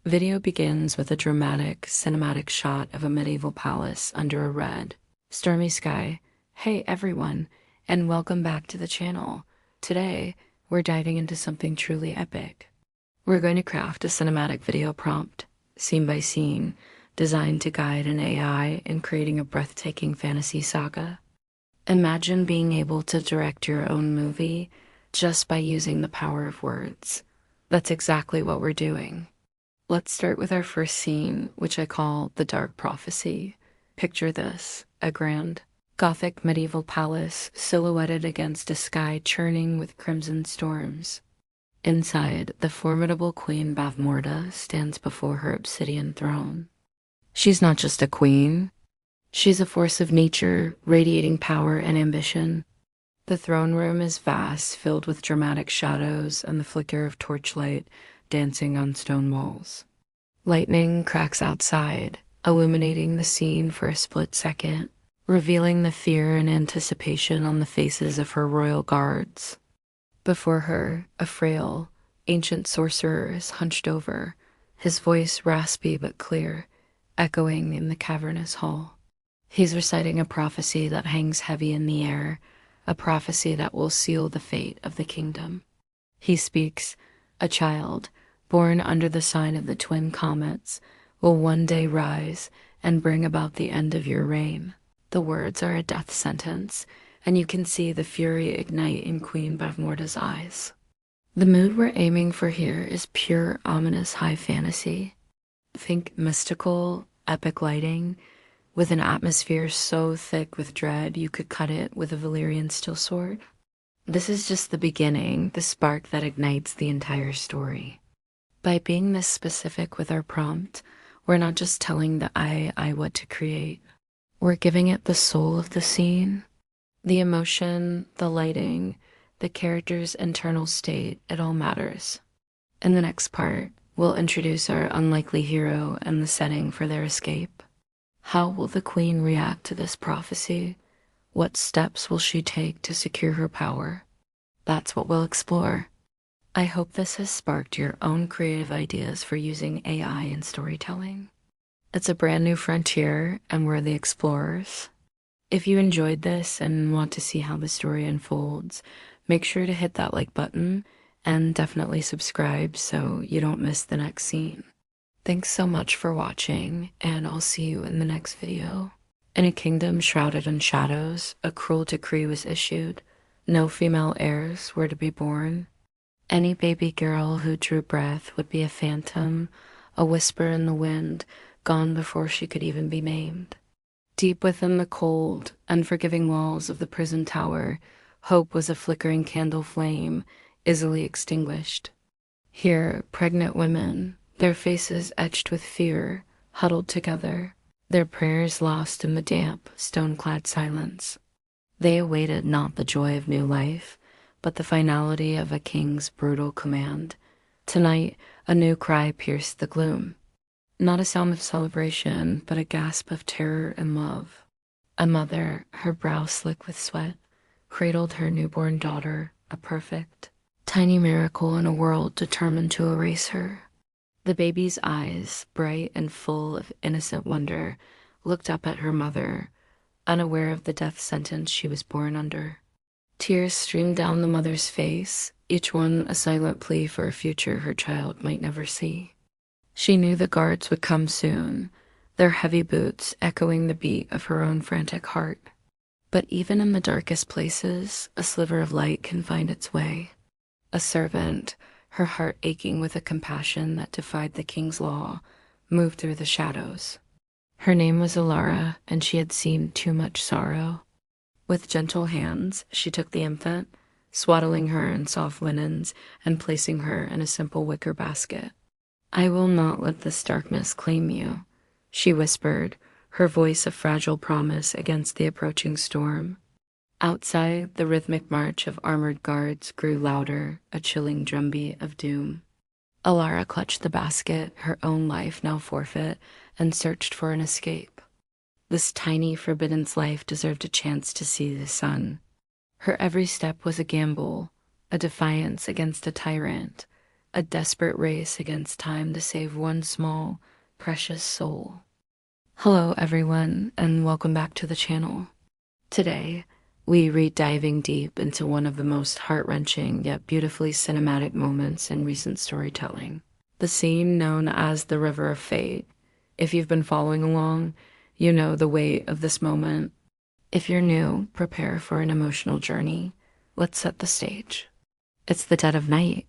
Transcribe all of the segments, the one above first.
Video begins with a dramatic, cinematic shot of a medieval palace under a red, stormy sky. Hey everyone, and welcome back to the channel. Today, we're diving into something truly epic. We're going to craft a cinematic video prompt, scene by scene, designed to guide an AI in creating a breathtaking fantasy saga. Imagine being able to direct your own movie just by using the power of words. That's exactly what we're doing. Let's start with our first scene, which I call the Dark Prophecy. Picture this, a grand, Gothic medieval palace silhouetted against a sky churning with crimson storms. Inside, the formidable Queen Bavmorda stands before her obsidian throne. She's not just a queen. She's a force of nature, radiating power and ambition. The throne room is vast, filled with dramatic shadows and the flicker of torchlight dancing on stone walls. Lightning cracks outside, illuminating the scene for a split second, revealing the fear and anticipation on the faces of her royal guards. Before her, a frail, ancient sorcerer is hunched over, his voice raspy but clear, echoing in the cavernous hall. He's reciting a prophecy that hangs heavy in the air, a prophecy that will seal the fate of the kingdom. He speaks, "A child, born under the sign of the twin comets, will one day rise and bring about the end of your reign." The words are a death sentence, and you can see the fury ignite in Queen Bavmorda's eyes. The mood we're aiming for here is pure, ominous high fantasy. Think mystical, epic lighting, with an atmosphere so thick with dread you could cut it with a Valyrian steel sword. This is just the beginning, the spark that ignites the entire story. By being this specific with our prompt, we're not just telling the AI what to create. We're giving it the soul of the scene. The emotion, the lighting, the character's internal state, it all matters. In the next part, we'll introduce our unlikely hero and the setting for their escape. How will the queen react to this prophecy? What steps will she take to secure her power? That's what we'll explore. I hope this has sparked your own creative ideas for using AI in storytelling. It's a brand new frontier, and we're the explorers. If you enjoyed this and want to see how the story unfolds, make sure to hit that like button and definitely subscribe so you don't miss the next scene. Thanks so much for watching, and I'll see you in the next video. In a kingdom shrouded in shadows, a cruel decree was issued. No female heirs were to be born. Any baby girl who drew breath would be a phantom, a whisper in the wind, gone before she could even be named. Deep within the cold, unforgiving walls of the prison tower, hope was a flickering candle flame, easily extinguished. Here, pregnant women, their faces etched with fear, huddled together, their prayers lost in the damp, stone-clad silence. They awaited not the joy of new life, but the finality of a king's brutal command. Tonight, a new cry pierced the gloom. Not a sound of celebration, but a gasp of terror and love. A mother, her brow slick with sweat, cradled her newborn daughter, a perfect, tiny miracle in a world determined to erase her. The baby's eyes, bright and full of innocent wonder, looked up at her mother, unaware of the death sentence she was born under. Tears streamed down the mother's face, each one a silent plea for a future her child might never see. She knew the guards would come soon, their heavy boots echoing the beat of her own frantic heart. But even in the darkest places, a sliver of light can find its way. A servant, her heart aching with a compassion that defied the king's law, moved through the shadows. Her name was Alara, and she had seen too much sorrow. With gentle hands, she took the infant, swaddling her in soft linens and placing her in a simple wicker basket. "I will not let this darkness claim you," she whispered, her voice a fragile promise against the approaching storm. Outside, the rhythmic march of armored guards grew louder, a chilling drumbeat of doom. Alara clutched the basket, her own life now forfeit, and searched for an escape. This tiny, forbidden life deserved a chance to see the sun. Her every step was a gamble, a defiance against a tyrant, a desperate race against time to save one small, precious soul. Hello everyone, and welcome back to the channel. Today, we read diving deep into one of the most heart-wrenching yet beautifully cinematic moments in recent storytelling. The scene known as the River of Fate. If you've been following along, you know the weight of this moment. If you're new, prepare for an emotional journey. Let's set the stage. It's the dead of night.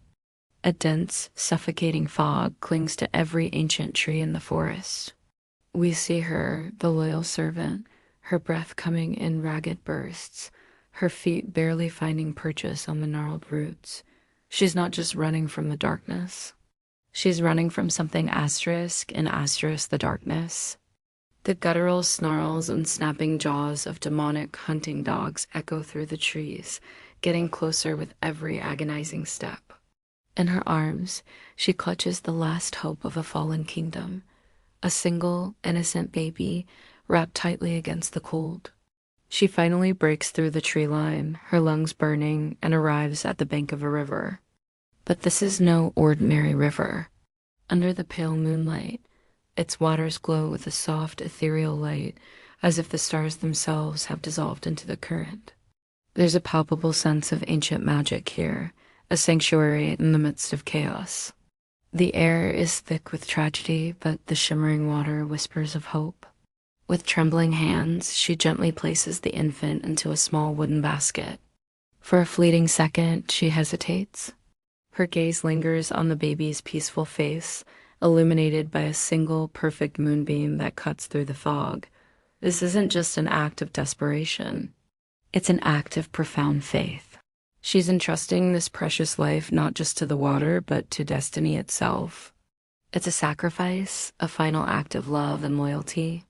A dense, suffocating fog clings to every ancient tree in the forest. We see her, the loyal servant, her breath coming in ragged bursts, her feet barely finding purchase on the gnarled roots. She's not just running from the darkness. She's running from something asterisk and asterisk the darkness. The guttural snarls and snapping jaws of demonic hunting dogs echo through the trees, getting closer with every agonizing step. In her arms, she clutches the last hope of a fallen kingdom, a single, innocent baby wrapped tightly against the cold. She finally breaks through the tree line, her lungs burning, and arrives at the bank of a river. But this is no ordinary river. Under the pale moonlight, its waters glow with a soft, ethereal light, as if the stars themselves have dissolved into the current. There's a palpable sense of ancient magic here, a sanctuary in the midst of chaos. The air is thick with tragedy, but the shimmering water whispers of hope. With trembling hands, she gently places the infant into a small wooden basket. For a fleeting second, she hesitates. Her gaze lingers on the baby's peaceful face, illuminated by a single perfect moonbeam that cuts through the fog. This isn't just an act of desperation. It's an act of profound faith. She's entrusting this precious life not just to the water, but to destiny itself. It's a sacrifice, a final act of love and loyalty.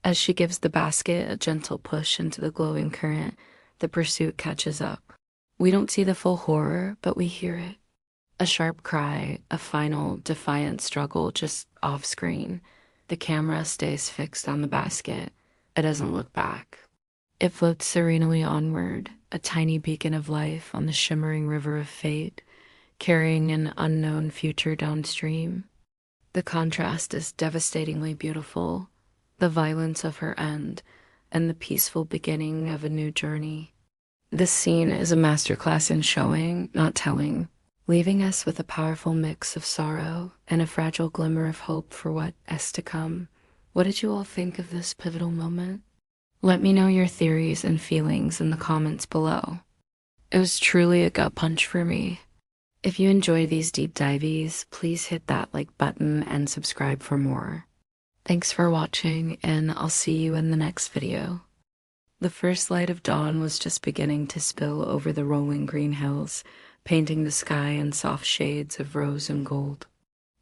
As she gives the basket a gentle push into the glowing current, the pursuit catches up. We don't see the full horror, but we hear it. A sharp cry, a final, defiant struggle just off-screen. The camera stays fixed on the basket. It doesn't look back. It floats serenely onward, a tiny beacon of life on the shimmering river of fate, carrying an unknown future downstream. The contrast is devastatingly beautiful, the violence of her end, and the peaceful beginning of a new journey. This scene is a masterclass in showing, not telling, leaving us with a powerful mix of sorrow and a fragile glimmer of hope for what is to come. What did you all think of this pivotal moment? Let me know your theories and feelings in the comments below. It was truly a gut punch for me. If you enjoy these deep dives, please hit that like button and subscribe for more. Thanks for watching, and I'll see you in the next video. The first light of dawn was just beginning to spill over the rolling green hills, painting the sky in soft shades of rose and gold.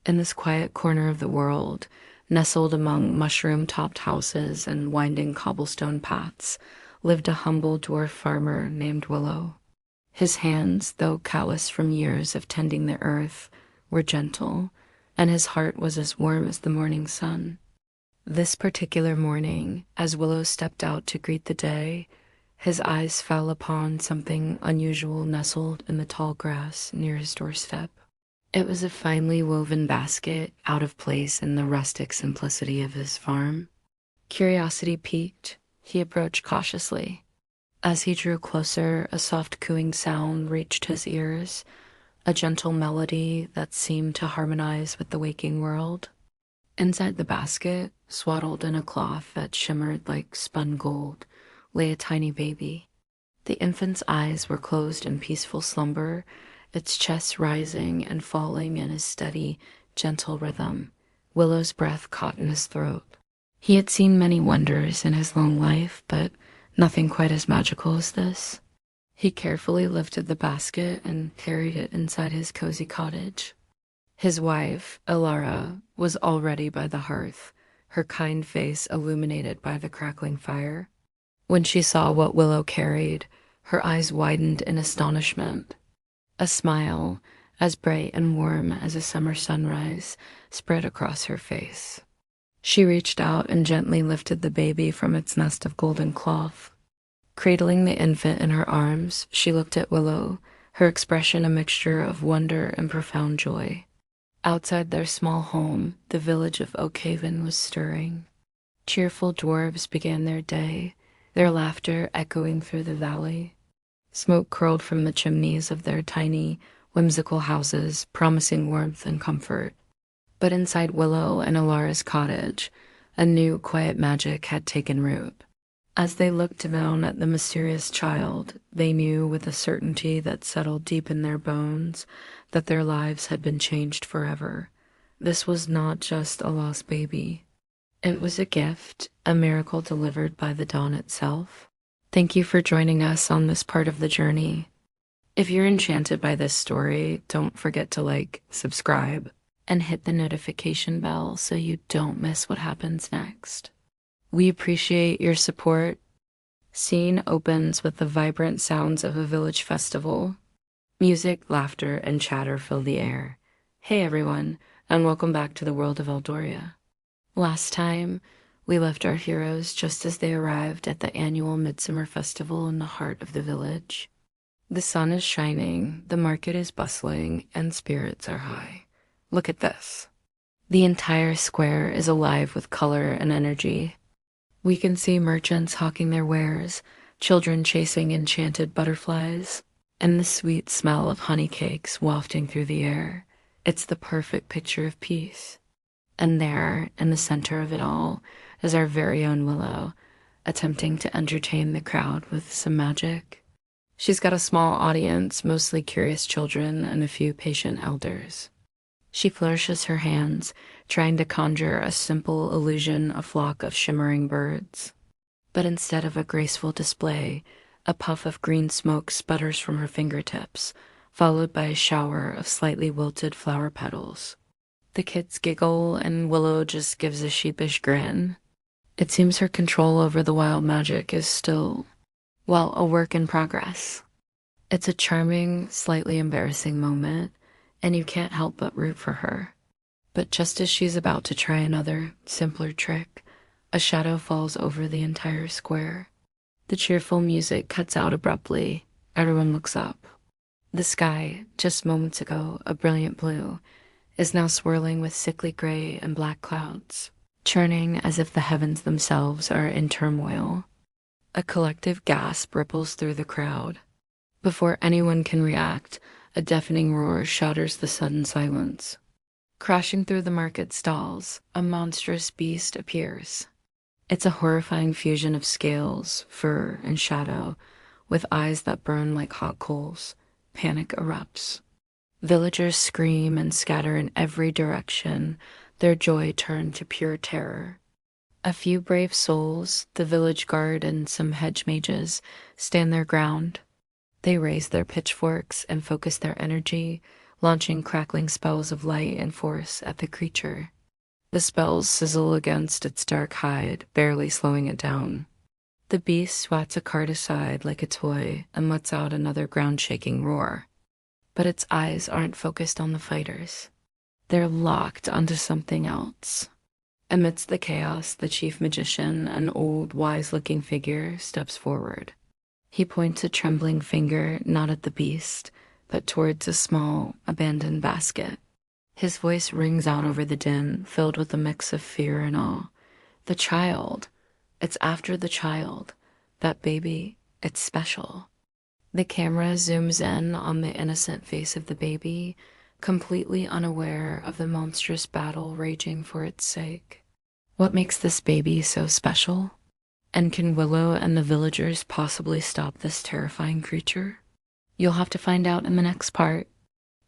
In this quiet corner of the world, nestled among mushroom-topped houses and winding cobblestone paths, lived a humble dwarf farmer named Willow. His hands, though calloused from years of tending the earth, were gentle, and his heart was as warm as the morning sun. This particular morning, as Willow stepped out to greet the day, his eyes fell upon something unusual nestled in the tall grass near his doorstep. It was a finely woven basket, out of place in the rustic simplicity of his farm. Curiosity piqued, he approached cautiously. As he drew closer, a soft cooing sound reached his ears, a gentle melody that seemed to harmonize with the waking world. Inside the basket, swaddled in a cloth that shimmered like spun gold, lay a tiny baby. The infant's eyes were closed in peaceful slumber, its chest rising and falling in a steady, gentle rhythm. Willow's breath caught in his throat. He had seen many wonders in his long life, but nothing quite as magical as this. He carefully lifted the basket and carried it inside his cozy cottage. His wife, Ilara, was already by the hearth, her kind face illuminated by the crackling fire. When she saw what Willow carried, her eyes widened in astonishment. A smile, as bright and warm as a summer sunrise, spread across her face. She reached out and gently lifted the baby from its nest of golden cloth. Cradling the infant in her arms, she looked at Willow, her expression a mixture of wonder and profound joy. Outside their small home, the village of Oakhaven was stirring. Cheerful dwarves began their day, their laughter echoing through the valley. Smoke curled from the chimneys of their tiny, whimsical houses, promising warmth and comfort. But inside Willow and Alara's cottage, a new quiet magic had taken root. As they looked down at the mysterious child, they knew with a certainty that settled deep in their bones that their lives had been changed forever. This was not just a lost baby. It was a gift, a miracle delivered by the dawn itself. Thank you for joining us on this part of the journey. If you're enchanted by this story, don't forget to like, subscribe, and hit the notification bell so you don't miss what happens next. We appreciate your support. Scene opens with the vibrant sounds of a village festival. Music, laughter, and chatter fill the air. Hey everyone, and welcome back to the world of Eldoria. Last time, we left our heroes just as they arrived at the annual Midsummer Festival in the heart of the village. The sun is shining, the market is bustling, and spirits are high. Look at this. The entire square is alive with color and energy. We can see merchants hawking their wares, children chasing enchanted butterflies, and the sweet smell of honey cakes wafting through the air. It's the perfect picture of peace. And there, in the center of it all, is our very own Willow, attempting to entertain the crowd with some magic. She's got a small audience, mostly curious children and a few patient elders. She flourishes her hands, trying to conjure a simple illusion, a flock of shimmering birds. But instead of a graceful display, a puff of green smoke sputters from her fingertips, followed by a shower of slightly wilted flower petals. The kids giggle, and Willow just gives a sheepish grin. It seems her control over the wild magic is still, well, a work in progress. It's a charming, slightly embarrassing moment, and you can't help but root for her. But just as she's about to try another, simpler trick, a shadow falls over the entire square. The cheerful music cuts out abruptly. Everyone looks up. The sky, just moments ago a brilliant blue, is now swirling with sickly gray and black clouds, churning as if the heavens themselves are in turmoil. A collective gasp ripples through the crowd. Before anyone can react, a deafening roar shatters the sudden silence. Crashing through the market stalls, a monstrous beast appears. It's a horrifying fusion of scales, fur, and shadow, with eyes that burn like hot coals. Panic erupts. Villagers scream and scatter in every direction, their joy turned to pure terror. A few brave souls, the village guard and some hedge mages, stand their ground. They raise their pitchforks and focus their energy, launching crackling spells of light and force at the creature. The spells sizzle against its dark hide, barely slowing it down. The beast swats a cart aside like a toy and lets out another ground-shaking roar. But its eyes aren't focused on the fighters. They're locked onto something else. Amidst the chaos, the chief magician, an old, wise-looking figure, steps forward. He points a trembling finger not at the beast, but towards a small, abandoned basket. His voice rings out over the din, filled with a mix of fear and awe. The child. It's after the child. That baby, it's special. The camera zooms in on the innocent face of the baby, completely unaware of the monstrous battle raging for its sake. What makes this baby so special? And can Willow and the villagers possibly stop this terrifying creature? You'll have to find out in the next part.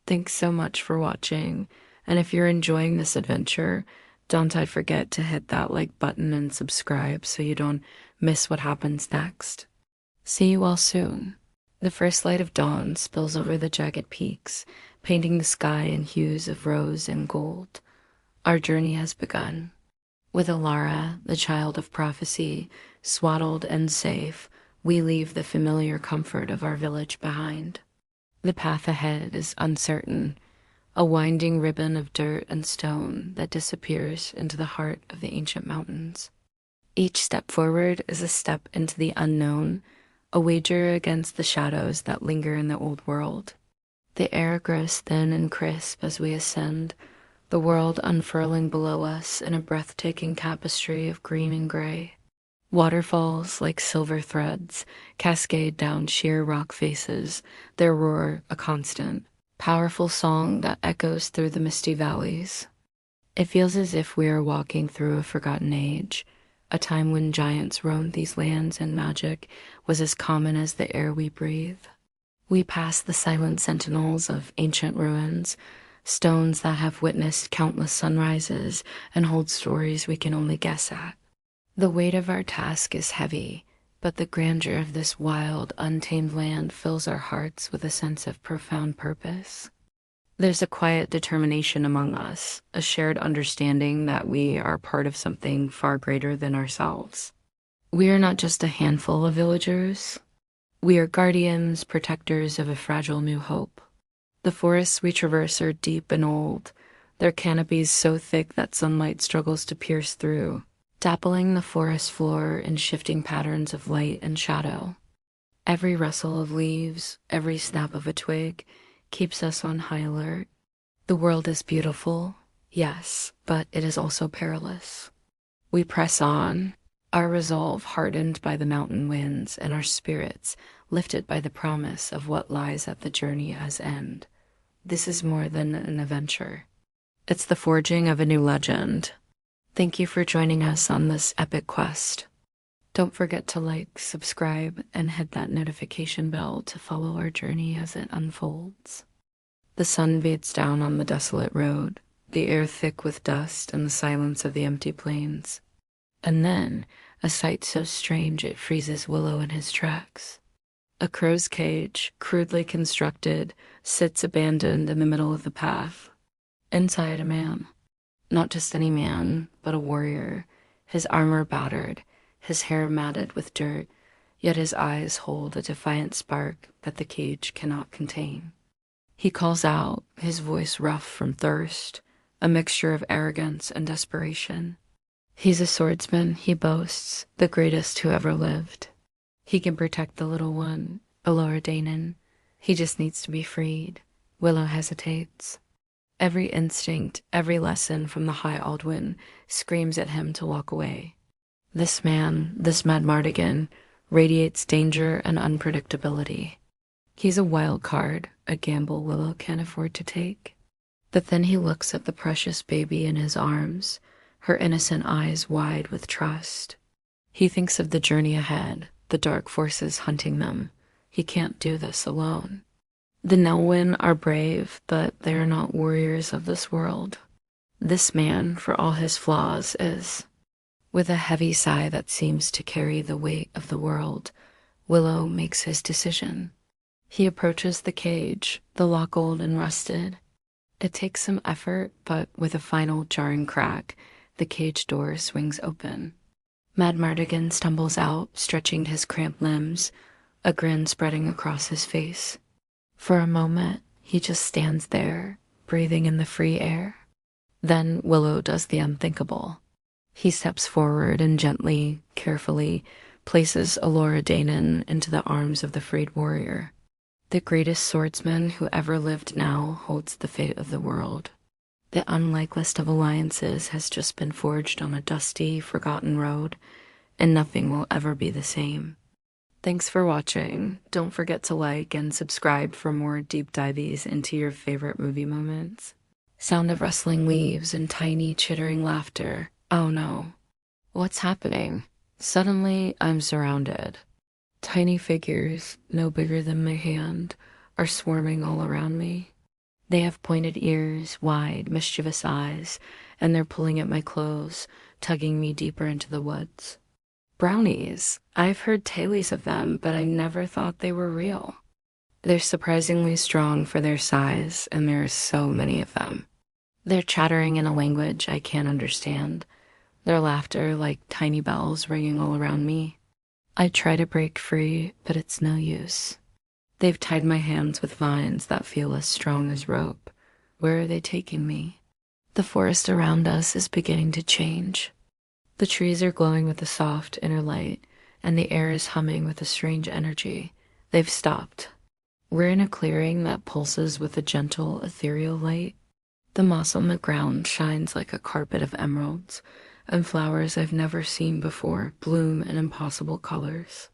Thanks so much for watching, and if you're enjoying this adventure, don't forget to hit that like button and subscribe so you don't miss what happens next. See you all soon. The first light of dawn spills over the jagged peaks, painting the sky in hues of rose and gold. Our journey has begun. With Alara, the child of prophecy, swaddled and safe, we leave the familiar comfort of our village behind. The path ahead is uncertain, a winding ribbon of dirt and stone that disappears into the heart of the ancient mountains. Each step forward is a step into the unknown, a wager against the shadows that linger in the old world. The air grows thin and crisp as we ascend, the world unfurling below us in a breathtaking tapestry of green and gray. Waterfalls, like silver threads, cascade down sheer rock faces, their roar a constant, powerful song that echoes through the misty valleys. It feels as if we are walking through a forgotten age, a time when giants roamed these lands and magic was as common as the air we breathe. We pass the silent sentinels of ancient ruins, stones that have witnessed countless sunrises and hold stories we can only guess at. The weight of our task is heavy, but the grandeur of this wild, untamed land fills our hearts with a sense of profound purpose. There's a quiet determination among us, a shared understanding that we are part of something far greater than ourselves. We are not just a handful of villagers. We are guardians, protectors of a fragile new hope. The forests we traverse are deep and old, their canopies so thick that sunlight struggles to pierce through, dappling the forest floor in shifting patterns of light and shadow. Every rustle of leaves, every snap of a twig, keeps us on high alert. The world is beautiful, yes, but it is also perilous. We press on, our resolve hardened by the mountain winds and our spirits lifted by the promise of what lies at the journey's end. This is more than an adventure. It's the forging of a new legend. Thank you for joining us on this epic quest. Don't forget to like, subscribe, and hit that notification bell to follow our journey as it unfolds. The sun beats down on the desolate road, the air thick with dust and the silence of the empty plains. And then, a sight so strange it freezes Willow in his tracks. A crow's cage, crudely constructed, sits abandoned in the middle of the path. Inside, a man. Not just any man, but a warrior, his armor battered, his hair matted with dirt, yet his eyes hold a defiant spark that the cage cannot contain. He calls out, his voice rough from thirst, a mixture of arrogance and desperation. He's a swordsman, he boasts, the greatest who ever lived. He can protect the little one, Elora Danon. He just needs to be freed. Willow hesitates. Every instinct, every lesson from the High Aldwin screams at him to walk away. This man, this Madmartigan, radiates danger and unpredictability. He's a wild card, a gamble Willow can't afford to take. But then he looks at the precious baby in his arms, her innocent eyes wide with trust. He thinks of the journey ahead, the dark forces hunting them. He can't do this alone. The Nelwyn are brave, but they are not warriors of this world. This man, for all his flaws, is. With a heavy sigh that seems to carry the weight of the world, Willow makes his decision. He approaches the cage, the lock old and rusted. It takes some effort, but with a final jarring crack, the cage door swings open. Madmartigan stumbles out, stretching his cramped limbs, a grin spreading across his face. For a moment, he just stands there, breathing in the free air. Then Willow does the unthinkable. He steps forward and gently, carefully, places Elora Danon into the arms of the freed warrior. The greatest swordsman who ever lived now holds the fate of the world. The unlikeliest of alliances has just been forged on a dusty, forgotten road, and nothing will ever be the same. Thanks for watching. Don't forget to like and subscribe for more deep dives into your favorite movie moments. Sound of rustling leaves and tiny chittering laughter. Oh no. What's happening? Suddenly, I'm surrounded. Tiny figures, no bigger than my hand, are swarming all around me. They have pointed ears, wide, mischievous eyes, and they're pulling at my clothes, tugging me deeper into the woods. Brownies. I've heard tales of them, but I never thought they were real. They're surprisingly strong for their size, and there are so many of them. They're chattering in a language I can't understand, their laughter like tiny bells ringing all around me. I try to break free, but it's no use. They've tied my hands with vines that feel as strong as rope. Where are they taking me? The forest around us is beginning to change. The trees are glowing with a soft inner light, and the air is humming with a strange energy. They've stopped. We're in a clearing that pulses with a gentle, ethereal light. The moss on the ground shines like a carpet of emeralds, and flowers I've never seen before bloom in impossible colors.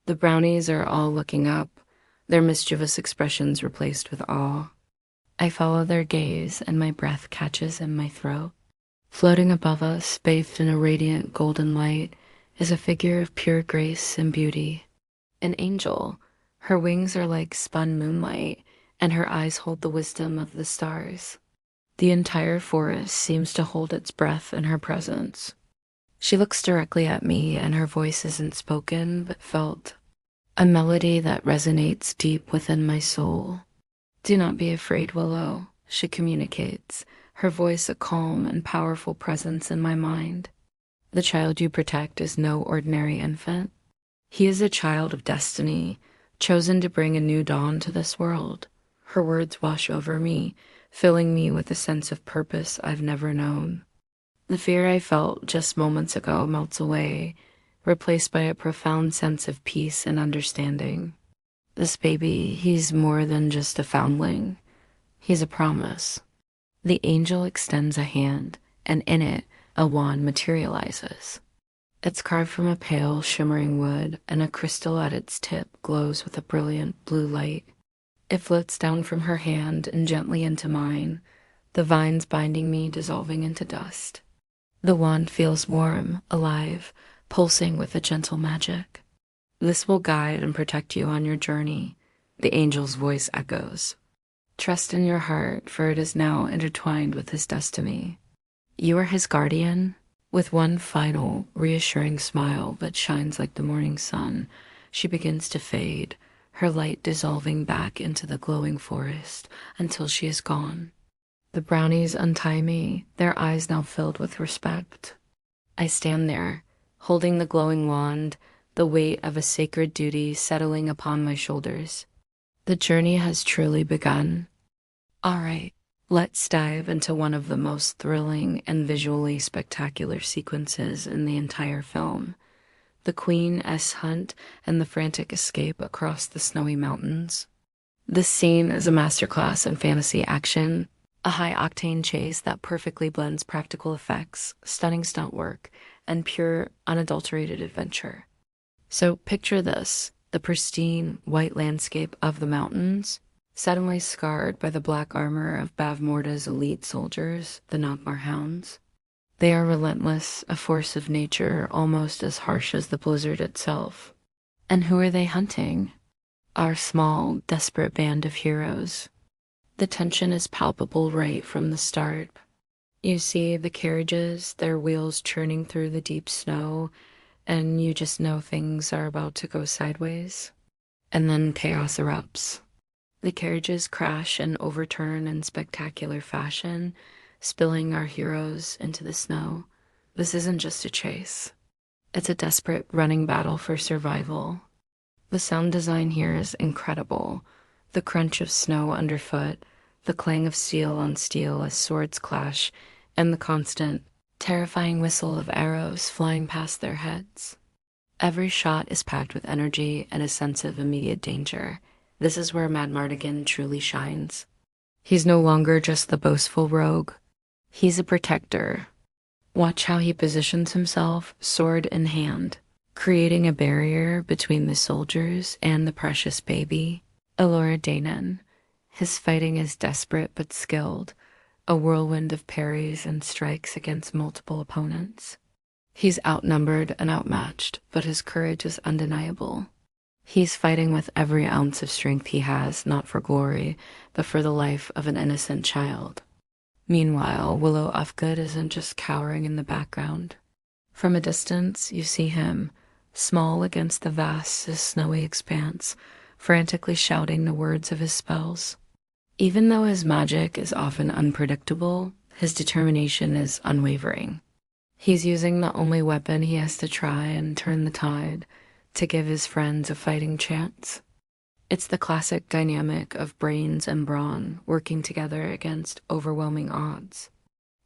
The brownies are all looking up, their mischievous expressions replaced with awe. I follow their gaze, and my breath catches in my throat. Floating above us, bathed in a radiant golden light, is a figure of pure grace and beauty. An angel. Her wings are like spun moonlight, and her eyes hold the wisdom of the stars. The entire forest seems to hold its breath in her presence. She looks directly at me, and her voice isn't spoken but felt, a melody that resonates deep within my soul. "Do not be afraid, Willow," she communicates, her voice a calm and powerful presence in my mind. "The child you protect is no ordinary infant. He is a child of destiny, chosen to bring a new dawn to this world." Her words wash over me, filling me with a sense of purpose I've never known. The fear I felt just moments ago melts away, replaced by a profound sense of peace and understanding. This baby, he's more than just a foundling. He's a promise. The angel extends a hand, and in it, a wand materializes. It's carved from a pale, shimmering wood, and a crystal at its tip glows with a brilliant blue light. It floats down from her hand and gently into mine, the vines binding me dissolving into dust. The wand feels warm, alive, pulsing with a gentle magic. "This will guide and protect you on your journey," the angel's voice echoes. "Trust in your heart, for it is now intertwined with his destiny. You are his guardian." With one final, reassuring smile that shines like the morning sun, she begins to fade, her light dissolving back into the glowing forest until she is gone. The brownies untie me, their eyes now filled with respect. I stand there, holding the glowing wand, the weight of a sacred duty settling upon my shoulders. The journey has truly begun. All right, let's dive into one of the most thrilling and visually spectacular sequences in the entire film. The Queen S hunt and the frantic escape across the snowy mountains. This scene is a masterclass in fantasy action, a high-octane chase that perfectly blends practical effects, stunning stunt work, and pure, unadulterated adventure. So picture this, the pristine, white landscape of the mountains, suddenly scarred by the black armor of Bavmorda's elite soldiers, the Nagmar Hounds. They are relentless, a force of nature almost as harsh as the blizzard itself. And who are they hunting? Our small, desperate band of heroes. The tension is palpable right from the start. You see the carriages, their wheels churning through the deep snow, and you just know things are about to go sideways. And then chaos erupts. The carriages crash and overturn in spectacular fashion, spilling our heroes into the snow. This isn't just a chase. It's a desperate running battle for survival. The sound design here is incredible. The crunch of snow underfoot, the clang of steel on steel as swords clash, and the constant, terrifying whistle of arrows flying past their heads. Every shot is packed with energy and a sense of immediate danger. This is where Madmartigan truly shines. He's no longer just the boastful rogue. He's a protector. Watch how he positions himself, sword in hand, creating a barrier between the soldiers and the precious baby. Elora Danon. His fighting is desperate but skilled, a whirlwind of parries and strikes against multiple opponents. He's outnumbered and outmatched, but his courage is undeniable. He's fighting with every ounce of strength he has, not for glory, but for the life of an innocent child. Meanwhile, Willow Ufgood isn't just cowering in the background. From a distance, you see him, small against the vast, snowy expanse, frantically shouting the words of his spells. Even though his magic is often unpredictable, his determination is unwavering. He's using the only weapon he has to try and turn the tide, to give his friends a fighting chance. It's the classic dynamic of brains and brawn working together against overwhelming odds.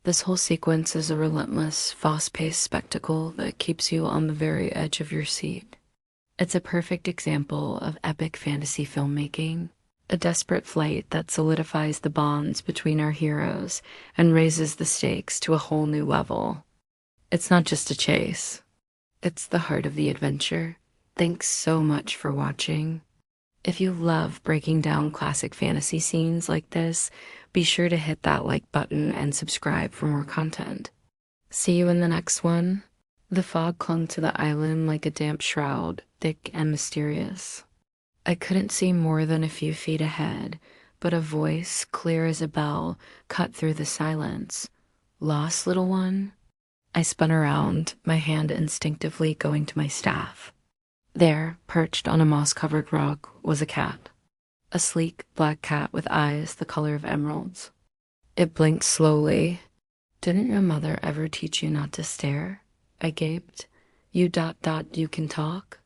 This whole sequence is a relentless, fast-paced spectacle that keeps you on the very edge of your seat. It's a perfect example of epic fantasy filmmaking, a desperate flight that solidifies the bonds between our heroes and raises the stakes to a whole new level. It's not just a chase, it's the heart of the adventure. Thanks so much for watching. If you love breaking down classic fantasy scenes like this, be sure to hit that like button and subscribe for more content. See you in the next one. The fog clung to the island like a damp shroud, thick and mysterious. I couldn't see more than a few feet ahead, but a voice, clear as a bell, cut through the silence. Lost, little one? I spun around, my hand instinctively going to my staff. There, perched on a moss-covered rock, was a cat. A sleek, black cat with eyes the color of emeralds. It blinked slowly. "Didn't your mother ever teach you not to stare?" I gaped. You can talk?"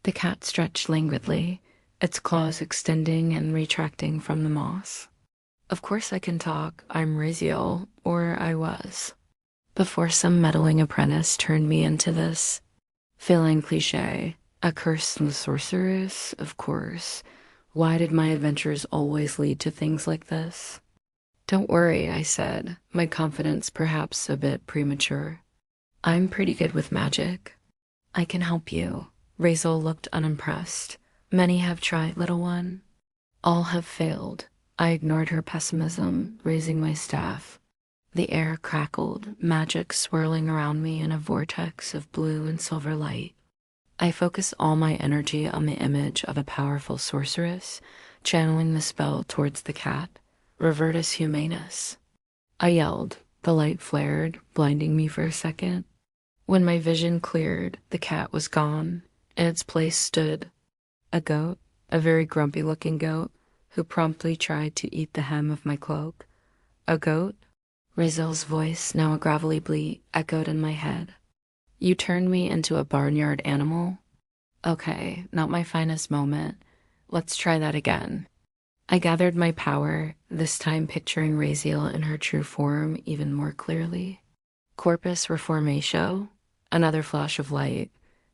The cat stretched languidly, its claws extending and retracting from the moss. "Of course I can talk. I'm Raziel, or I was. Before some meddling apprentice turned me into this. Feeling cliché. A cursed sorceress, of course. Why did my adventures always lead to things like this?" "Don't worry," I said, my confidence perhaps a bit premature. "I'm pretty good with magic. I can help you." Razel looked unimpressed. "Many have tried, little one. All have failed." I ignored her pessimism, raising my staff. The air crackled, magic swirling around me in a vortex of blue and silver light. I focused all my energy on the image of a powerful sorceress, channeling the spell towards the cat. "Revertus humanus." I yelled. The light flared, blinding me for a second. When my vision cleared, the cat was gone. In its place stood a goat, a very grumpy-looking goat, who promptly tried to eat the hem of my cloak. "A goat?" Razel's voice, now a gravelly bleat, echoed in my head. "You turned me into a barnyard animal?" "Okay, not my finest moment. Let's try that again." I gathered my power, this time picturing Raziel in her true form even more clearly. Corpus reformatio. Another flash of light.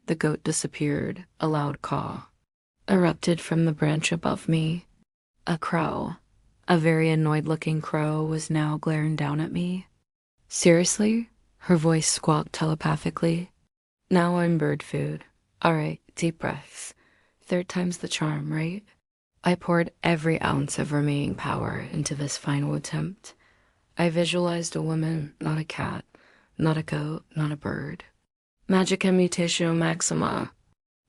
The goat disappeared, a loud caw erupted from the branch above me. A crow, a very annoyed-looking crow, was now glaring down at me. "Seriously?" Her voice squawked telepathically. "Now I'm bird food. All right, deep breaths. Third time's the charm, right?" I poured every ounce of remaining power into this final attempt. I visualized a woman, not a cat, not a goat, not a bird. Magica mutatio maxima.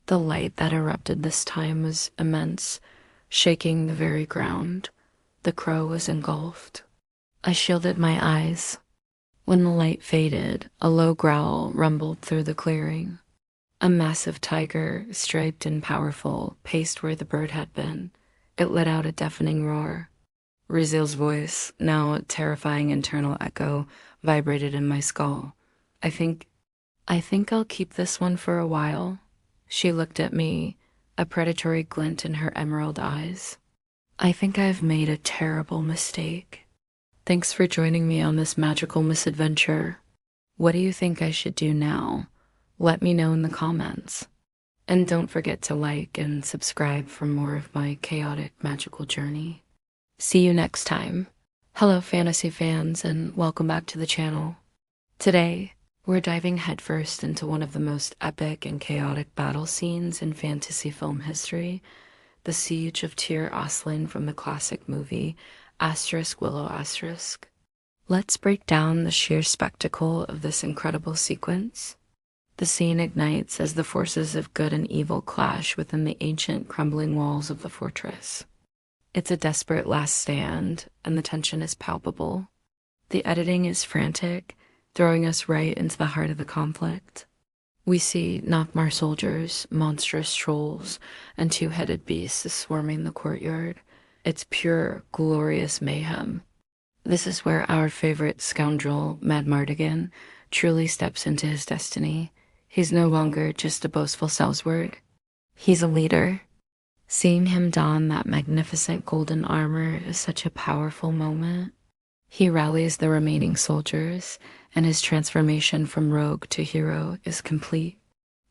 The light that erupted this time was immense, shaking the very ground. The crow was engulfed. I shielded my eyes. When the light faded, a low growl rumbled through the clearing. A massive tiger, striped and powerful, paced where the bird had been. It let out a deafening roar. Raziel's voice, now a terrifying internal echo, vibrated in my skull. I think I'll keep this one for a while." She looked at me, a predatory glint in her emerald eyes. "I think I've made a terrible mistake. Thanks for joining me on this magical misadventure. What do you think I should do now? Let me know in the comments. And don't forget to like and subscribe for more of my chaotic magical journey. See you next time. Hello fantasy fans, and welcome back to the channel. Today, we're diving headfirst into one of the most epic and chaotic battle scenes in fantasy film history, the Siege of Tir Aslan from the classic movie Willow. Let's break down the sheer spectacle of this incredible sequence. The scene ignites as the forces of good and evil clash within the ancient crumbling walls of the fortress. It's a desperate last stand, and the tension is palpable. The editing is frantic, throwing us right into the heart of the conflict. We see Nothmar soldiers, monstrous trolls, and two-headed beasts swarming the courtyard. It's pure, glorious mayhem. This is where our favorite scoundrel, Madmartigan, truly steps into his destiny. He's no longer just a boastful salesword. He's a leader. Seeing him don that magnificent golden armor is such a powerful moment. He rallies the remaining soldiers, and his transformation from rogue to hero is complete.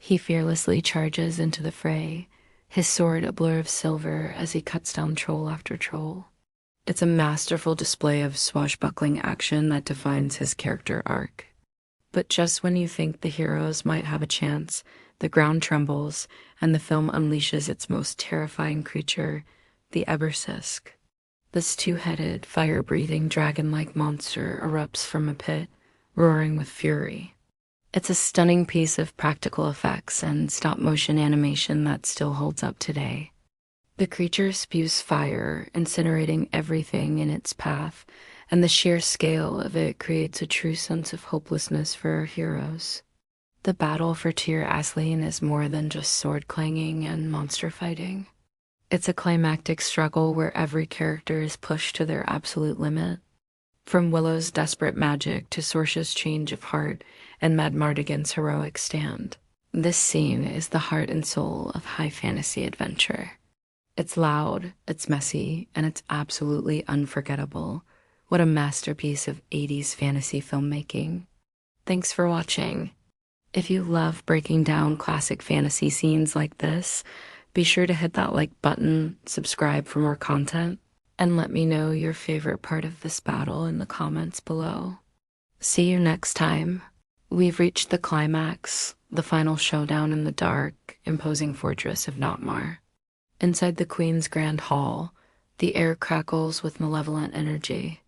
He fearlessly charges into the fray, his sword a blur of silver as he cuts down troll after troll. It's a masterful display of swashbuckling action that defines his character arc. But just when you think the heroes might have a chance, the ground trembles and the film unleashes its most terrifying creature, the Ebersisk. This two-headed, fire-breathing, dragon-like monster erupts from a pit, roaring with fury. It's a stunning piece of practical effects and stop-motion animation that still holds up today. The creature spews fire, incinerating everything in its path, and the sheer scale of it creates a true sense of hopelessness for our heroes. The battle for Tyr Asleen is more than just sword clanging and monster fighting. It's a climactic struggle where every character is pushed to their absolute limit. From Willow's desperate magic to Sorcia's change of heart and Madmartigan's heroic stand, this scene is the heart and soul of high fantasy adventure. It's loud, it's messy, and it's absolutely unforgettable. What a masterpiece of 80s fantasy filmmaking. Thanks for watching. If you love breaking down classic fantasy scenes like this, be sure to hit that like button, subscribe for more content, and let me know your favorite part of this battle in the comments below. See you next time. We've reached the climax, the final showdown in the dark, imposing fortress of Notmar. Inside the Queen's grand hall, the air crackles with malevolent energy.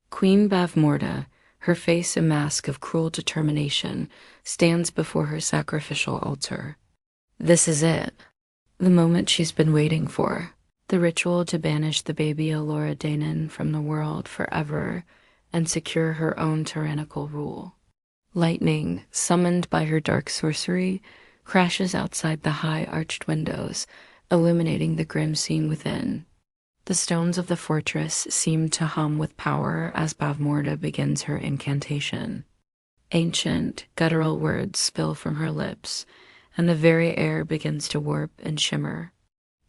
Queen Bavmorda, her face a mask of cruel determination, stands before her sacrificial altar. This is it, the moment she's been waiting for, the ritual to banish the baby Alora Danon from the world forever and secure her own tyrannical rule. Lightning, summoned by her dark sorcery, crashes outside the high arched windows, illuminating the grim scene within. The stones of the fortress seem to hum with power as Bavmorda begins her incantation. Ancient, guttural words spill from her lips, and the very air begins to warp and shimmer.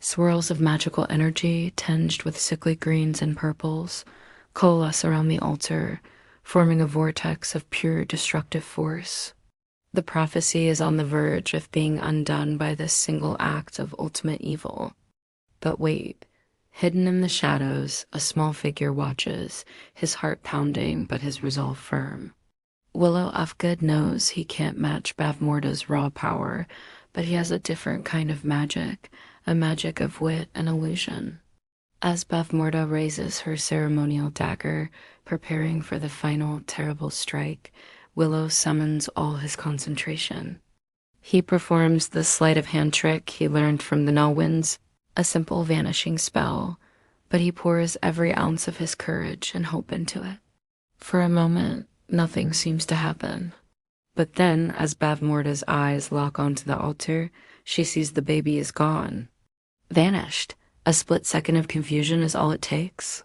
Swirls of magical energy, tinged with sickly greens and purples, coalesce around the altar, forming a vortex of pure destructive force. The prophecy is on the verge of being undone by this single act of ultimate evil. But wait. Hidden in the shadows, a small figure watches, his heart pounding but his resolve firm. Willow Ufgood knows he can't match Bavmorda's raw power, but he has a different kind of magic, a magic of wit and illusion. As Bavmorda raises her ceremonial dagger, preparing for the final terrible strike, Willow summons all his concentration. He performs the sleight of hand trick he learned from the Nulwinds, a simple vanishing spell, but he pours every ounce of his courage and hope into it. For a moment, nothing seems to happen. But then, as Bavmorda's eyes lock onto the altar, she sees the baby is gone. Vanished. A split second of confusion is all it takes.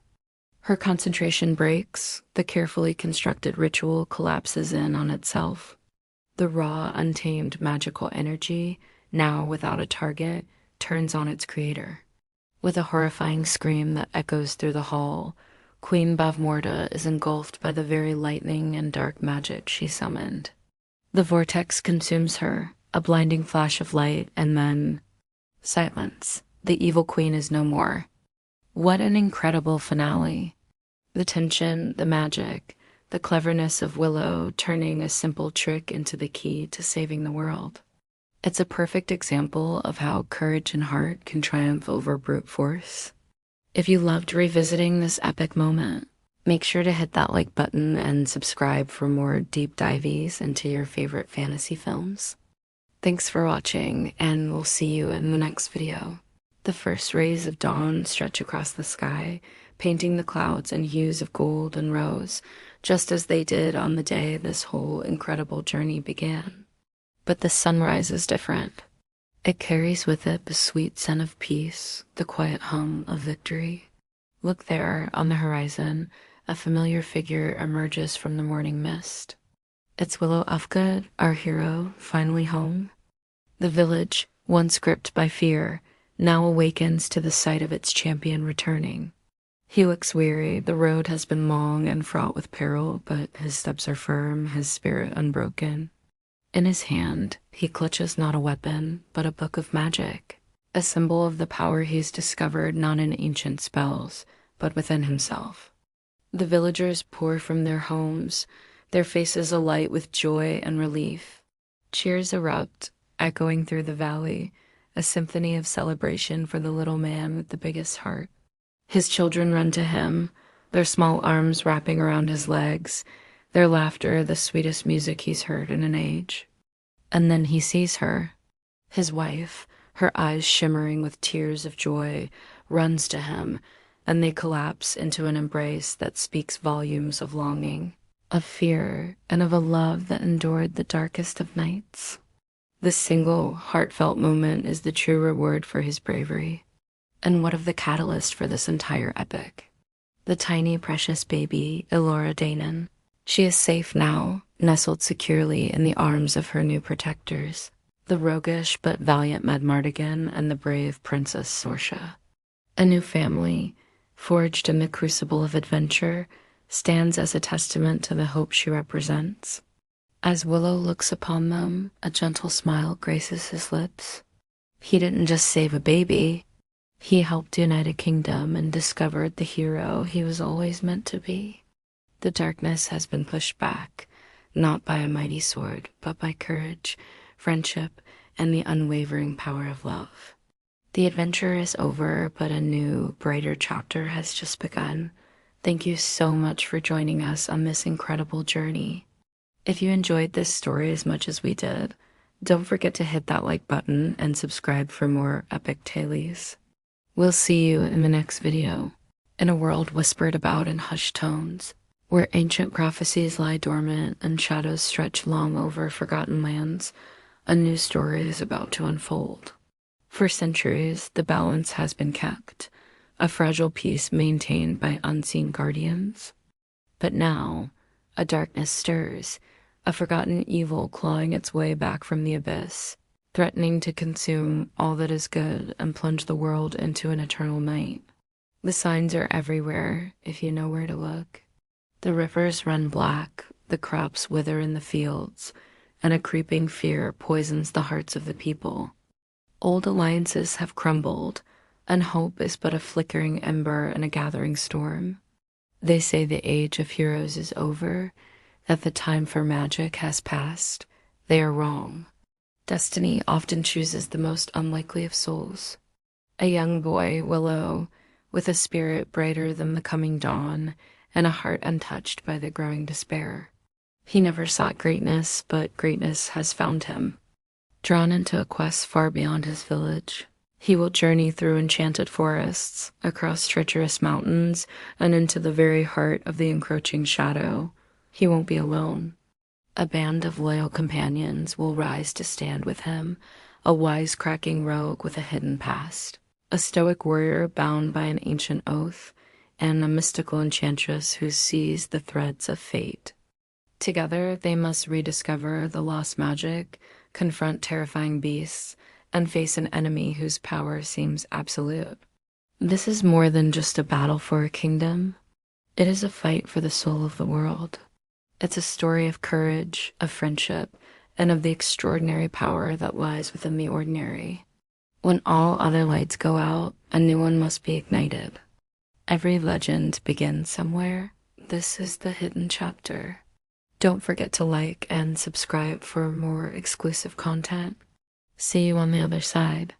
Her concentration breaks, the carefully constructed ritual collapses in on itself. The raw, untamed magical energy, now without a target, turns on its creator. With a horrifying scream that echoes through the hall, Queen Bavmorda is engulfed by the very lightning and dark magic she summoned. The vortex consumes her, a blinding flash of light, and then silence. The evil queen is no more. What an incredible finale. The tension, the magic, the cleverness of Willow turning a simple trick into the key to saving the world. It's a perfect example of how courage and heart can triumph over brute force. If you loved revisiting this epic moment, make sure to hit that like button and subscribe for more deep dives into your favorite fantasy films. Thanks for watching, and we'll see you in the next video. The first rays of dawn stretch across the sky, painting the clouds in hues of gold and rose, just as they did on the day this whole incredible journey began. But the sunrise is different. It carries with it the sweet scent of peace, the quiet hum of victory. Look there, on the horizon, a familiar figure emerges from the morning mist. It's Willow Ufgood, our hero, finally home. The village, once gripped by fear, now awakens to the sight of its champion returning. He looks weary, the road has been long and fraught with peril, but his steps are firm, his spirit unbroken. In his hand, he clutches not a weapon, but a book of magic, a symbol of the power he's discovered not in ancient spells, but within himself. The villagers pour from their homes, their faces alight with joy and relief. Cheers erupt, echoing through the valley, a symphony of celebration for the little man with the biggest heart. His children run to him, their small arms wrapping around his legs, their laughter the sweetest music he's heard in an age. And then he sees her, his wife, her eyes shimmering with tears of joy, runs to him, and they collapse into an embrace that speaks volumes of longing, of fear, and of a love that endured the darkest of nights. This single, heartfelt moment is the true reward for his bravery. And what of the catalyst for this entire epic? The tiny, precious baby, Elora Danon. She is safe now, nestled securely in the arms of her new protectors, the roguish but valiant Madmartigan and the brave Princess Sorsha. A new family, forged in the crucible of adventure, stands as a testament to the hope she represents. As Willow looks upon them, a gentle smile graces his lips. He didn't just save a baby. He helped unite a kingdom and discovered the hero he was always meant to be. The darkness has been pushed back, not by a mighty sword, but by courage, friendship, and the unwavering power of love. The adventure is over, but a new, brighter chapter has just begun. Thank you so much for joining us on this incredible journey. If you enjoyed this story as much as we did, don't forget to hit that like button and subscribe for more epic tales. We'll see you in the next video, in a world whispered about in hushed tones, where ancient prophecies lie dormant and shadows stretch long over forgotten lands. A new story is about to unfold. For centuries, the balance has been kept, a fragile peace maintained by unseen guardians. But now, a darkness stirs, a forgotten evil clawing its way back from the abyss, threatening to consume all that is good and plunge the world into an eternal night. The signs are everywhere, if you know where to look. The rivers run black, the crops wither in the fields, and a creeping fear poisons the hearts of the people. Old alliances have crumbled, and hope is but a flickering ember in a gathering storm. They say the age of heroes is over, that the time for magic has passed. They are wrong. Destiny often chooses the most unlikely of souls. A young boy, Willow, with a spirit brighter than the coming dawn, and a heart untouched by the growing despair. He never sought greatness, but greatness has found him. Drawn into a quest far beyond his village, he will journey through enchanted forests, across treacherous mountains, and into the very heart of the encroaching shadow. He won't be alone. A band of loyal companions will rise to stand with him, a wisecracking rogue with a hidden past, a stoic warrior bound by an ancient oath, and a mystical enchantress who sees the threads of fate. Together, they must rediscover the lost magic, confront terrifying beasts, and face an enemy whose power seems absolute. This is more than just a battle for a kingdom. It is a fight for the soul of the world. It's a story of courage, of friendship, and of the extraordinary power that lies within the ordinary. When all other lights go out, a new one must be ignited. Every legend begins somewhere. This is the hidden chapter. Don't forget to like and subscribe for more exclusive content. See you on the other side.